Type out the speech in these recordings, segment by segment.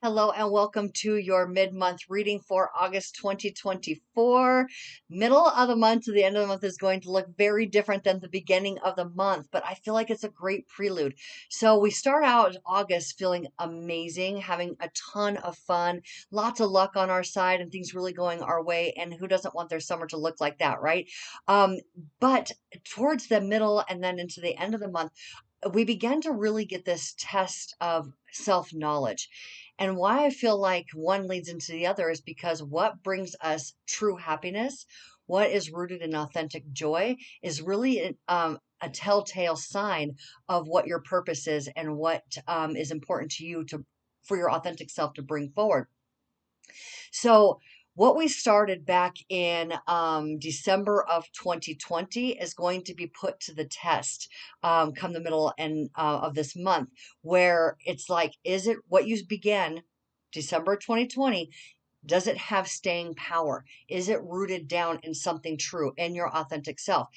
Hello and welcome to your mid-month reading for August 2024. Middle of the month to the end of the month is going to look very different than the beginning of the month, but I feel like it's a great prelude. So we start out August feeling amazing, having a ton of fun, lots of luck on our side and things really going our way. And who doesn't want their summer to look like that, right? Um, but towards the middle and then into the end of the month, we began to really get this test of self-knowledge. And why I feel like one leads into the other is because what brings us true happiness, what is rooted in authentic joy, is really a telltale sign of what your purpose is and what is important to you to for your authentic self to bring forward. So what we started back in December of 2020 is going to be put to the test come the middle and of this month, where it's like, is it what you began December 2020? Does it have staying power? Is it rooted down in something true in your authentic self?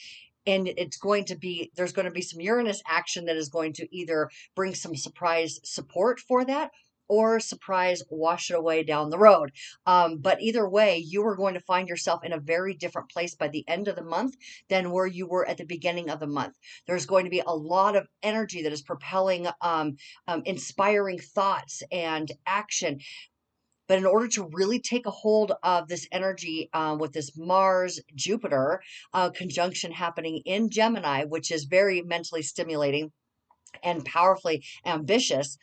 And there's going to be some Uranus action that is going to either bring some surprise support for that or surprise wash it away down the road. But either way, you are going to find yourself in a very different place by the end of the month than where you were at the beginning of the month. There's going to be a lot of energy that is propelling inspiring thoughts and action, but in order to really take a hold of this energy with this Mars Jupiter conjunction happening in Gemini, which is very mentally stimulating and powerfully ambitious,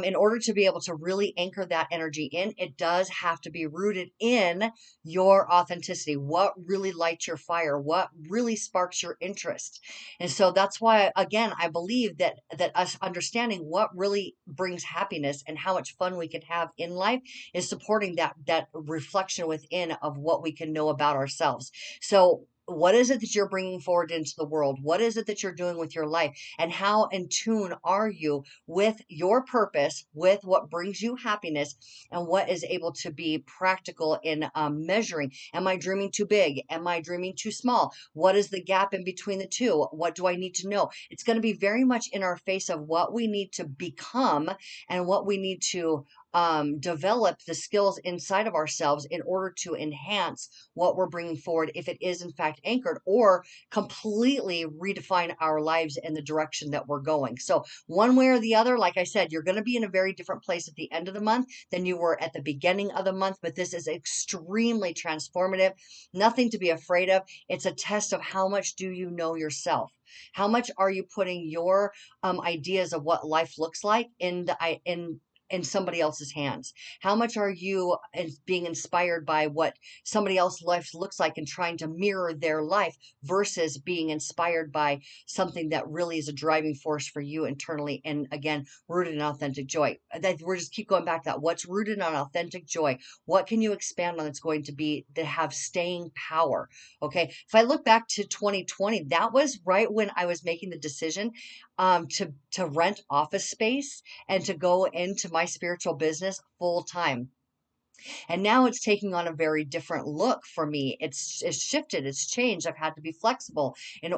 in order to be able to really anchor that energy in, it does have to be rooted in your authenticity. What really lights your fire? What really sparks your interest? And so that's why, again, I believe that us understanding what really brings happiness and how much fun we can have in life is supporting that reflection within of what we can know about ourselves. So what is it that you're bringing forward into the world? What is it that you're doing with your life? And how in tune are you with your purpose, with what brings you happiness, and what is able to be practical in measuring? Am I dreaming too big? Am I dreaming too small? What is the gap in between the two? What do I need to know? It's going to be very much in our face of what we need to become and what we need to develop the skills inside of ourselves in order to enhance what we're bringing forward, if it is in fact anchored, or completely redefine our lives in the direction that we're going. So one way or the other, like I said, you're going to be in a very different place at the end of the month than you were at the beginning of the month, but this is extremely transformative, nothing to be afraid of. It's a test of how much do you know yourself. How much are you putting your ideas of what life looks like in somebody else's hands? How much are you being inspired by what somebody else's life looks like and trying to mirror their life versus being inspired by something that really is a driving force for you internally, and again, rooted in authentic joy? We're just keep going back to that. What's rooted in authentic joy? What can you expand on that's going to be that have staying power? Okay, if I look back to 2020, that was right when I was making the decision to rent office space and to go into my spiritual business full time. And now it's taking on a very different look for me. It's shifted, it's changed. I've had to be flexible and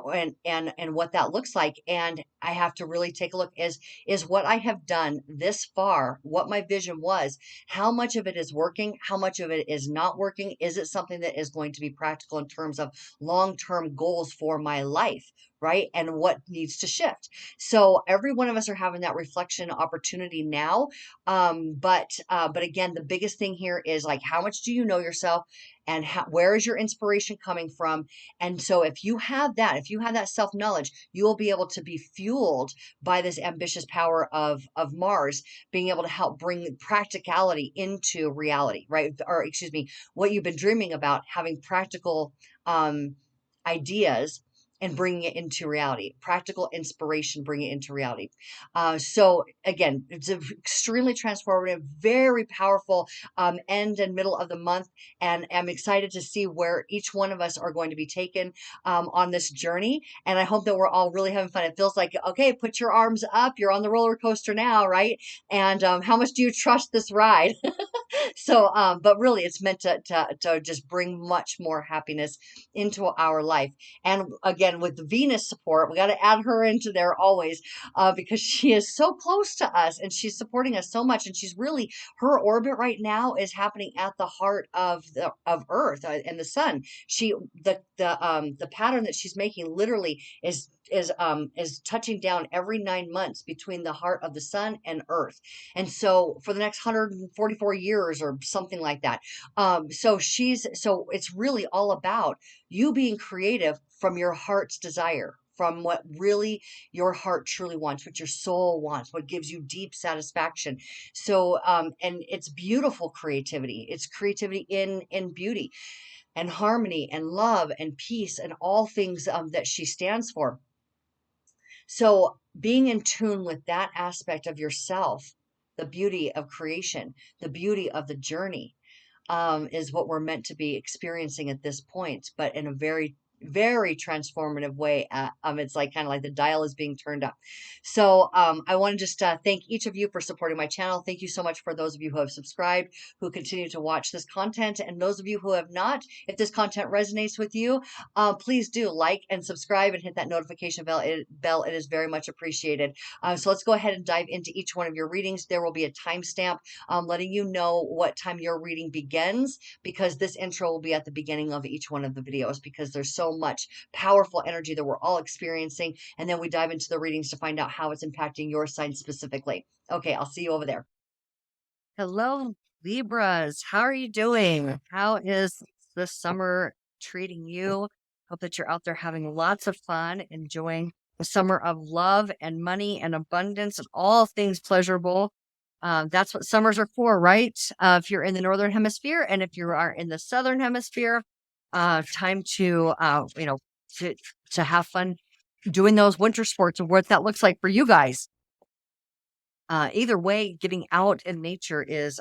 what that looks like. And I have to really take a look, is what I have done this far, what my vision was, how much of it is working, how much of it is not working? Is it something that is going to be practical in terms of long-term goals for my life? Right? And what needs to shift. So every one of us are having that reflection opportunity now. But again, the biggest thing here is like, how much do you know yourself, and where is your inspiration coming from? And so if you have that self-knowledge, you will be able to be fueled by this ambitious power of Mars, being able to help bring practicality into reality, right? Or excuse me, what you've been dreaming about, having practical ideas and bringing it into reality, practical inspiration, bringing it into reality. So again, it's extremely transformative, very powerful end and middle of the month. And I'm excited to see where each one of us are going to be taken on this journey. And I hope that we're all really having fun. It feels like, okay, put your arms up. You're on the roller coaster now, right? And how much do you trust this ride? So, but really, it's meant to just bring much more happiness into our life. And again, with the Venus support, we got to add her into there always, because she is so close to us and she's supporting us so much. And she's really, her orbit right now is happening at the heart of the of Earth, and the sun. She the pattern that she's making literally is touching down every 9 months between the heart of the sun and Earth. And so for the next 144 years or something like that. So it's really all about you being creative from your heart's desire, from what really your heart truly wants, what your soul wants, what gives you deep satisfaction. So, and it's beautiful creativity. It's creativity in beauty and harmony and love and peace and all things that she stands for. So being in tune with that aspect of yourself, the beauty of creation, the beauty of the journey, is what we're meant to be experiencing at this point, but in a very, very transformative way. It's like kind of like the dial is being turned up. So I want to just thank each of you for supporting my channel. Thank you so much for those of you who have subscribed, who continue to watch this content, and those of you who have not. If this content resonates with you, please do like and subscribe and hit that notification bell. It is very much appreciated. So let's go ahead and dive into each one of your readings. There will be a timestamp letting you know what time your reading begins, because this intro will be at the beginning of each one of the videos, because there's so much powerful energy that we're all experiencing. And then we dive into the readings to find out how it's impacting your sign specifically. Okay, I'll see you over there. Hello, Libras. How are you doing? How is the summer treating you? Hope that you're out there having lots of fun, enjoying the summer of love and money and abundance and all things pleasurable. That's what summers are for, right? If you're in the northern hemisphere, and if you are in the southern hemisphere, time to to have fun doing those winter sports and what that looks like for you guys. Either way, getting out in nature is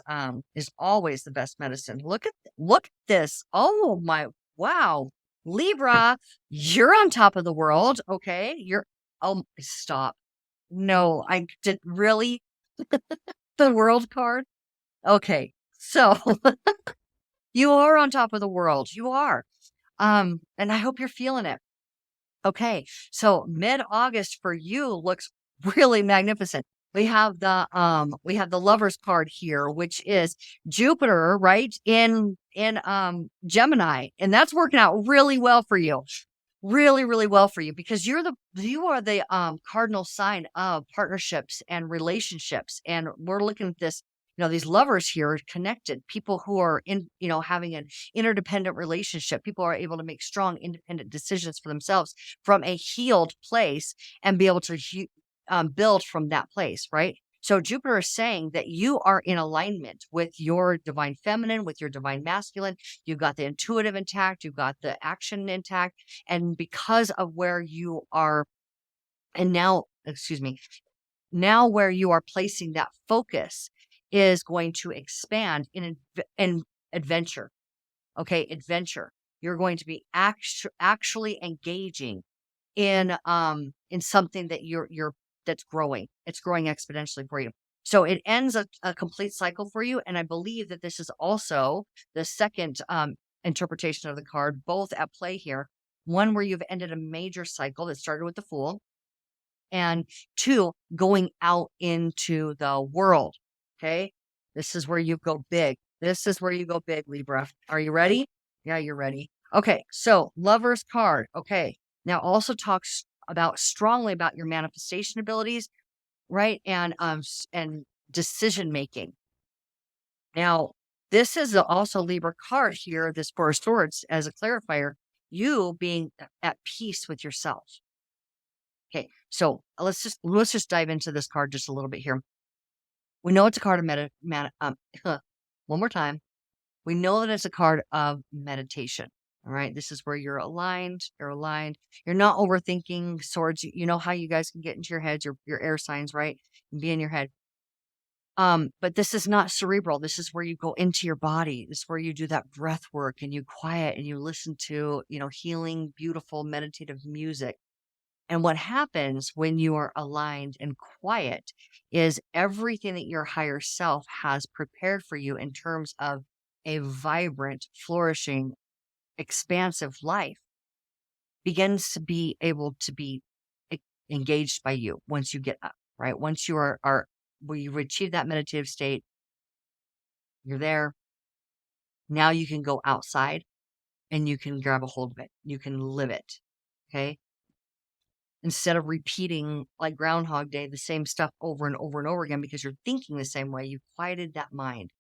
always the best medicine. Look at this. Oh my, wow. Libra, you're on top of the world. Okay. Oh, stop. No, I did really the world card. Okay. So you are on top of the world. You are. And I hope you're feeling it. Okay, so mid-August for you looks really magnificent. We have the Lovers card here, which is Jupiter, right? In Gemini, and that's working out really well for you. Really, really well for you, because you are the cardinal sign of partnerships and relationships. And we're looking at this, these lovers here are connected, people who are having an interdependent relationship. People are able to make strong, independent decisions for themselves from a healed place and be able to build from that place, right? So Jupiter is saying that you are in alignment with your divine feminine, with your divine masculine. You've got the intuitive intact, you've got the action intact. And because of where you are, and now, excuse me, now where you are placing that focus is going to expand in adventure. Okay, adventure. You're going to be actually engaging in something that you're that's growing. It's growing exponentially for you. So it ends a complete cycle for you. And I believe that this is also the second interpretation of the card, both at play here. One where you've ended a major cycle that started with the Fool, and two, going out into the world. Okay, this is where you go big. This is where you go big, Libra. Are you ready? Yeah, you're ready. Okay, so Lover's card. Okay, now also talks strongly about your manifestation abilities, right? And decision making. Now, this is also Libra card here, this Four of Swords, as a clarifier, you being at peace with yourself. Okay, so let's just dive into this card just a little bit here. We know it's a card of one more time. We know that it's a card of meditation. All right, this is where you're aligned. You're aligned. You're not overthinking. Swords. You know how you guys can get into your heads. Your air signs, right? And be in your head. But this is not cerebral. This is where you go into your body. This is where you do that breath work and you quiet and you listen to, healing, beautiful, meditative music. And what happens when you are aligned and quiet is everything that your higher self has prepared for you in terms of a vibrant, flourishing, expansive life begins to be able to be engaged by you once you get up, right? Once you are where you've achieved that meditative state, you're there. Now you can go outside and you can grab a hold of it. You can live it. Okay. Instead of repeating like Groundhog Day, the same stuff over and over and over again because you're thinking the same way, you quieted that mind.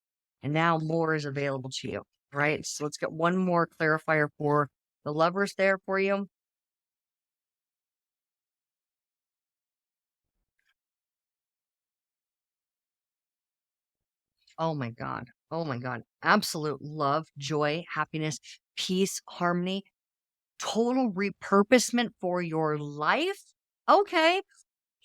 And now more is available to you. Right. So let's get one more clarifier for the Lovers there for you. Oh my God. Oh my God. Absolute love, joy, happiness, peace, harmony, total repurposement for your life. Okay.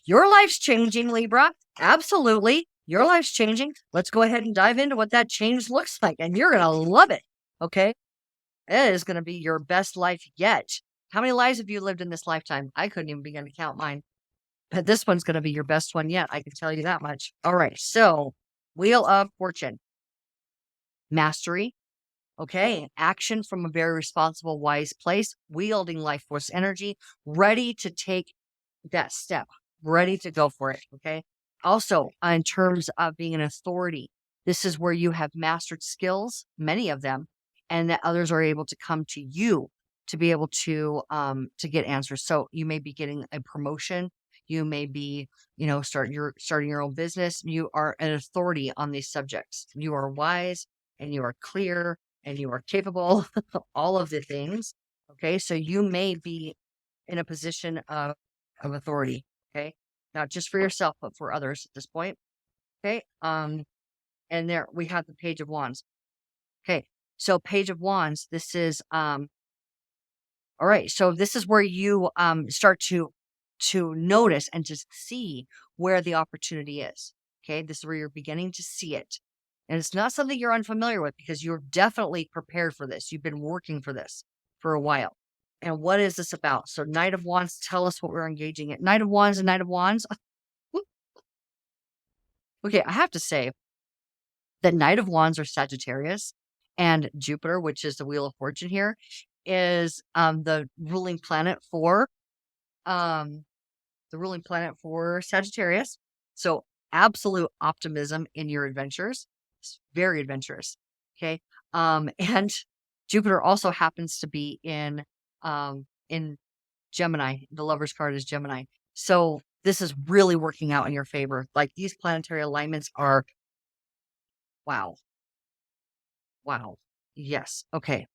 Your life's changing, Libra. Absolutely. Your life's changing. Let's go ahead and dive into what that change looks like. And you're going to love it. Okay. It is going to be your best life yet. How many lives have you lived in this lifetime? I couldn't even begin to count mine. But this one's going to be your best one yet. I can tell you that much. All right. So, Wheel of Fortune, mastery. Okay. Action from a very responsible, wise place, wielding life force energy, ready to take that step, ready to go for it. Okay. Also, in terms of being an authority, this is where you have mastered skills, many of them, and that others are able to come to you to be able to get answers. So you may be getting a promotion. You may be, starting your own business. You are an authority on these subjects. You are wise and you are clear and you are capable, all of the things. Okay. So you may be in a position of authority. Okay. Not just for yourself, but for others at this point. Okay. And there we have the Page of Wands. Okay. So Page of Wands, this is all right. So this is where you start to notice and to see where the opportunity is. Okay. This is where you're beginning to see it. And it's not something you're unfamiliar with because you're definitely prepared for this. You've been working for this for a while. And what is this about? So Knight of Wands, tell us what we're engaging in. Knight of Wands and Knight of Wands. Okay, I have to say the Knight of Wands are Sagittarius, and Jupiter, which is the Wheel of Fortune here, is the ruling planet for um Sagittarius. So absolute optimism in your adventures. It's very adventurous. Okay. And Jupiter also happens to be in Gemini. The Lover's card is Gemini. So this is really working out in your favor. Like these planetary alignments are wow. Wow. Yes. Okay.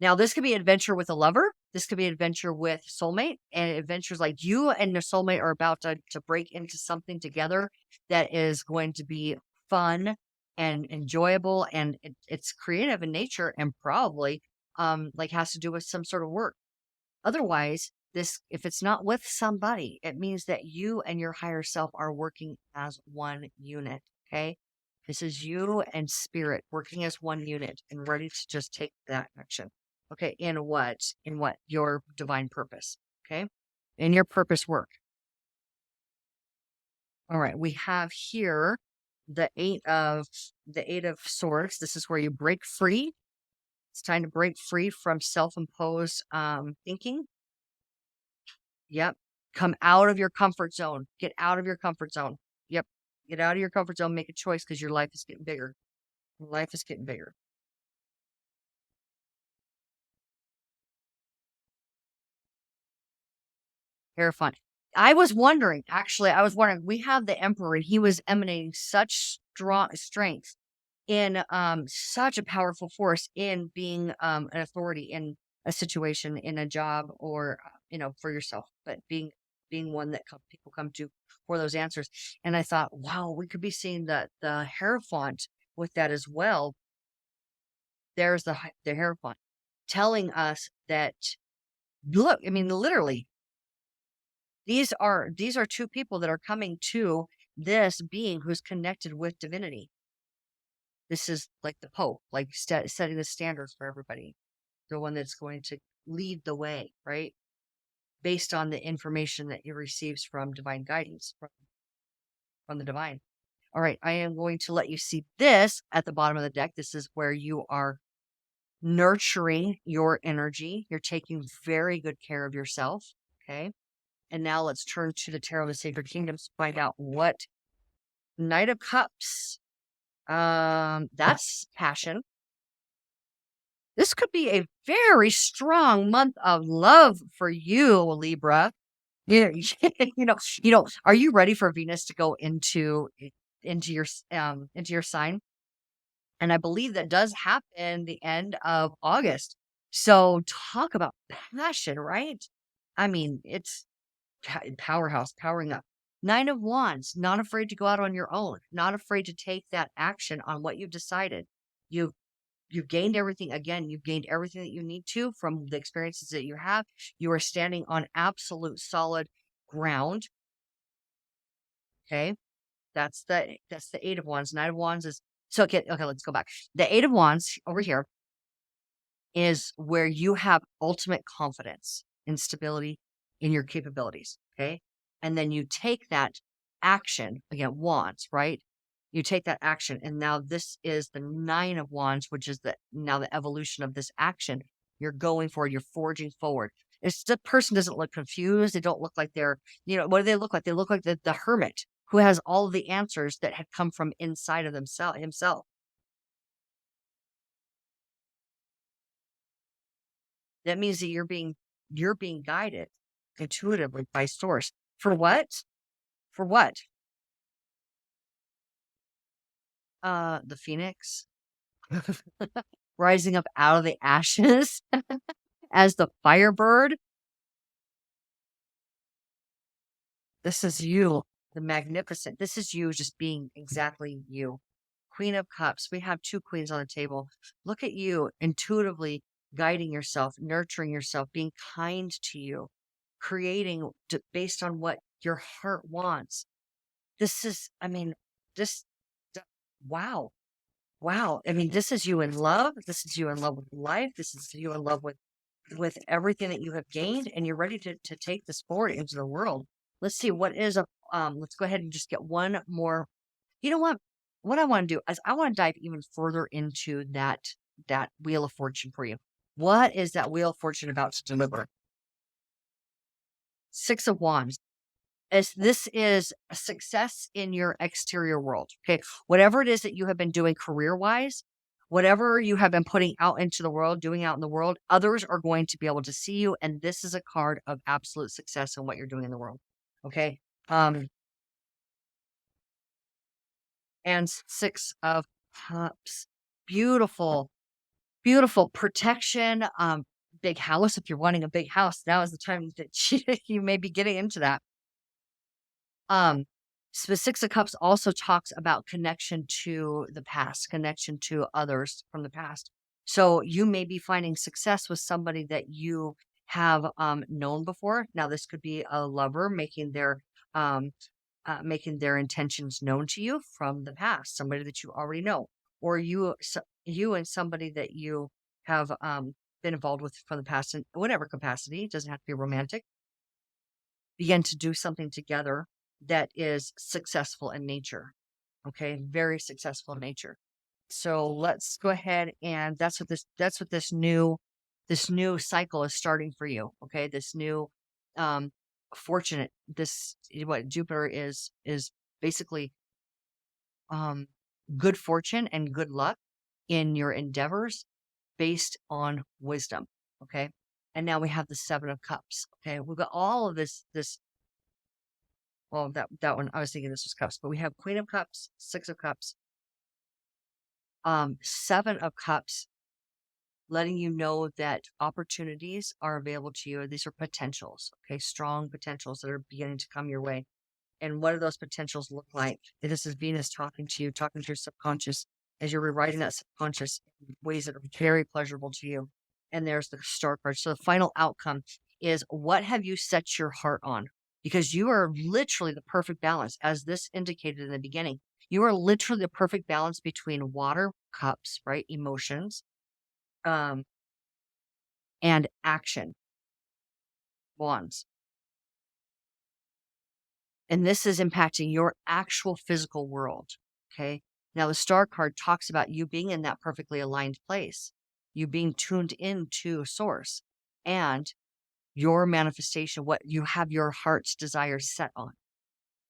Now, this could be adventure with a lover. This could be adventure with soulmate, and adventures like you and your soulmate are about to break into something together that is going to be fun and enjoyable, and it's creative in nature, and probably like has to do with some sort of work. Otherwise, this if it's not with somebody, it means that you and your higher self are working as one unit. Okay. This is you and spirit working as one unit and ready to just take that action. Okay. In what? In what? Your divine purpose. Okay. In your purpose work. All right. We have here the eight of swords. This is where you break free. It's time to break free from self-imposed thinking. Yep. Come out of your comfort zone. Get out of your comfort zone. Yep. Get out of your comfort zone. Make a choice because your life is getting bigger. Your life is getting bigger. Terrifying. I was wondering, we have the Emperor and he was emanating such strong strength in such a powerful force in being an authority in a situation, in a job, or for yourself, but being one that people come to for those answers. And I thought, wow, we could be seeing the Hierophant with that as well. There's the Hierophant telling us that, look, I mean, literally, these are two people that are coming to this being who's connected with divinity. This is like the Pope, like setting the standards for everybody, the one that's going to lead the way, right? based on the information that you receives from divine guidance from the divine. All right, I am going to let you see this at the bottom of the deck. This is where you are nurturing your energy. You're taking very good care of yourself. Okay. And now let's turn to the Tarot of the Sacred Kingdoms to find out what Knight of Cups. That's passion. This could be a very strong month of love for you, Libra. Yeah, are you ready for Venus to go into your sign? And I believe that does happen the end of August. So talk about passion, right? I mean, it's powerhouse, powering up. Nine of Wands, not afraid to go out on your own, not afraid to take that action on what you've decided. You've you've gained everything. Again, you've gained everything that you need to from the experiences that you have. You are standing on absolute solid ground. Okay. That's the Eight of Wands. Nine of Wands is so okay, let's go back. The Eight of Wands over here is where you have ultimate confidence and stability in your capabilities. Okay. And then you take that action, again, wands, right? You take that action. And now this is the Nine of Wands, which is now the evolution of this action. You're going forward, you're forging forward. It's the person doesn't look confused. They don't look like what do they look like? They look like the hermit who has all of the answers that had come from inside of himself. That means that you're being guided intuitively by source. For what? For what? The phoenix rising up out of the ashes as the firebird. This is you, the magnificent. This is you just being exactly you. Queen of Cups. We have two queens on the table. Look at you intuitively guiding yourself, nurturing yourself, being kind to you, creating based on what your heart wants. This is, I mean, this, wow, wow. I mean, this is you in love. This is you in love with life. This is you in love with everything that you have gained, and you're ready to take this forward into the world. Let's see let's go ahead and just get one more. You know what? What I want to do is I want to dive even further into that Wheel of Fortune for you. What is that Wheel of Fortune about to deliver? Six of Wands. As this is a success in your exterior world. Okay. Whatever it is that you have been doing career wise, whatever you have been putting out into the world, doing out in the world, others are going to be able to see you. And this is a card of absolute success in what you're doing in the world. Okay. And Six of Cups. Beautiful, beautiful protection. Big house. If you're wanting a big house, now is the time that you may be getting into that. Six of Cups also talks about connection to the past, connection to others from the past. So you may be finding success with somebody that you have known before. Now, this could be a lover um, making their intentions known to you from the past, somebody that you already know, or you and somebody that you have been involved with from the past in whatever capacity. It doesn't have to be romantic. Begin to do something together that is successful in nature. Okay, very successful in nature. So let's go ahead and that's what this new cycle is starting for you. Okay, this new um fortunate this what Jupiter is basically um good fortune and good luck in your endeavors based on wisdom. Okay. And now we have the Seven of Cups. Okay. We've got all of this. Well, that one, I was thinking this was cups, but we have Queen of Cups, Six of Cups, Seven of Cups, letting you know that opportunities are available to you. These are potentials, okay, strong potentials that are beginning to come your way. And what do those potentials look like? This is Venus talking to you, talking to your subconscious as you're rewriting that subconscious in ways that are very pleasurable to you. And there's the Star card. So the final outcome is what have you set your heart on? Because you are literally the perfect balance, as this indicated in the beginning. You are literally the perfect balance between water, cups, right? Emotions, um, and action, wands. And this is impacting your actual physical world. Okay. Now, the star card talks about you being in that perfectly aligned place, you being tuned into source, and your manifestation, what you have your heart's desire set on,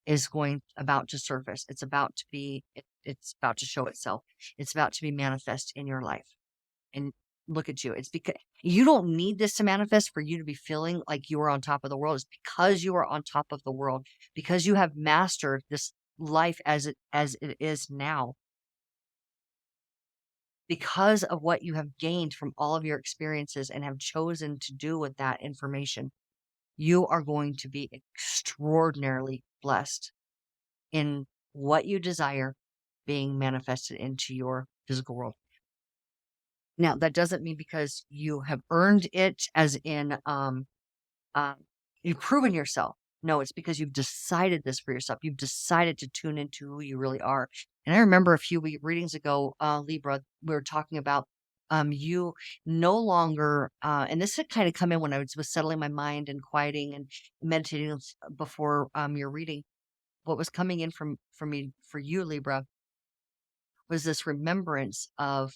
is about to surface. It's about to be, it's about to show itself. It's about to be manifest in your life. And look at you. It's because you don't need this to manifest for you to be feeling like you are on top of the world. It's because you are on top of the world, because you have mastered this life as it is now, because of what you have gained from all of your experiences and have chosen to do with that information. You are going to be extraordinarily blessed in what you desire being manifested into your physical world. Now, that doesn't mean because you have earned it, as in um, you've proven yourself. No, it's because you've decided this for yourself. You've decided to tune into who you really are. And I remember a few readings ago, Libra, we were talking about you no longer, and this had kind of come in when I was settling my mind and quieting and meditating before your reading. What was coming in from me for you, Libra, was this remembrance of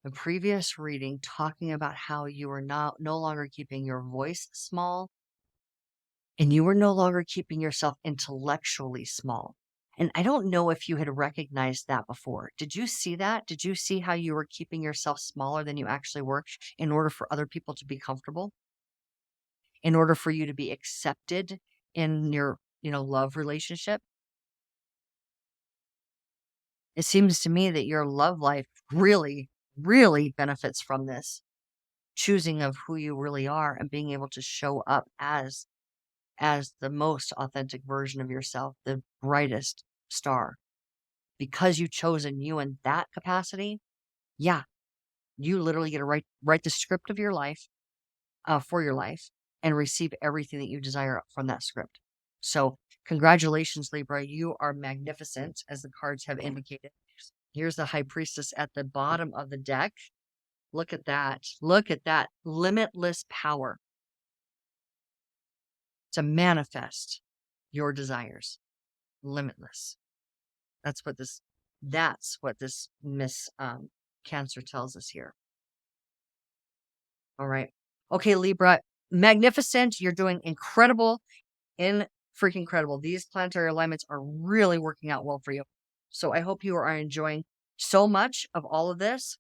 the previous reading talking about how you are no longer keeping your voice small, and you were no longer keeping yourself intellectually small. And I don't know if you had recognized that before. Did you see that? Did you see how you were keeping yourself smaller than you actually were in order for other people to be comfortable, in order for you to be accepted in your, love relationship? It seems to me that your love life really, really benefits from this choosing of who you really are and being able to show up as the most authentic version of yourself, the brightest star. Because you've chosen you in that capacity, yeah, you literally get to write the script of your life, for your life, and receive everything that you desire from that script. So congratulations, Libra. You are magnificent, as the cards have indicated. Here's the High Priestess at the bottom of the deck. Look at that. Look at that. Limitless power to manifest your desires. Limitless. That's what this Miss Cancer tells us here. All right. Okay, Libra, magnificent. You're doing incredible, in freaking incredible. These planetary alignments are really working out well for you. So I hope you are enjoying so much of all of this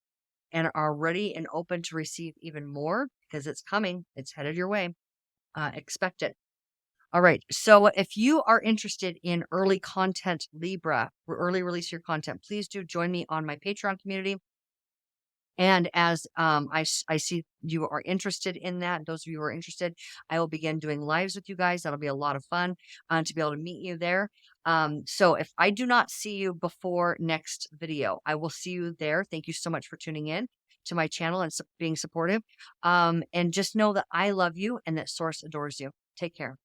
and are ready and open to receive even more, because it's coming. It's headed your way. Expect it. All right. So if you are interested in early content, Libra, or early release of your content, please do join me on my Patreon community. And as I see you are interested in that, those of you who are interested, I will begin doing lives with you guys. That'll be a lot of fun to be able to meet you there. So if I do not see you before next video, I will see you there. Thank you so much for tuning in to my channel and being supportive. And just know that I love you and that Source adores you. Take care.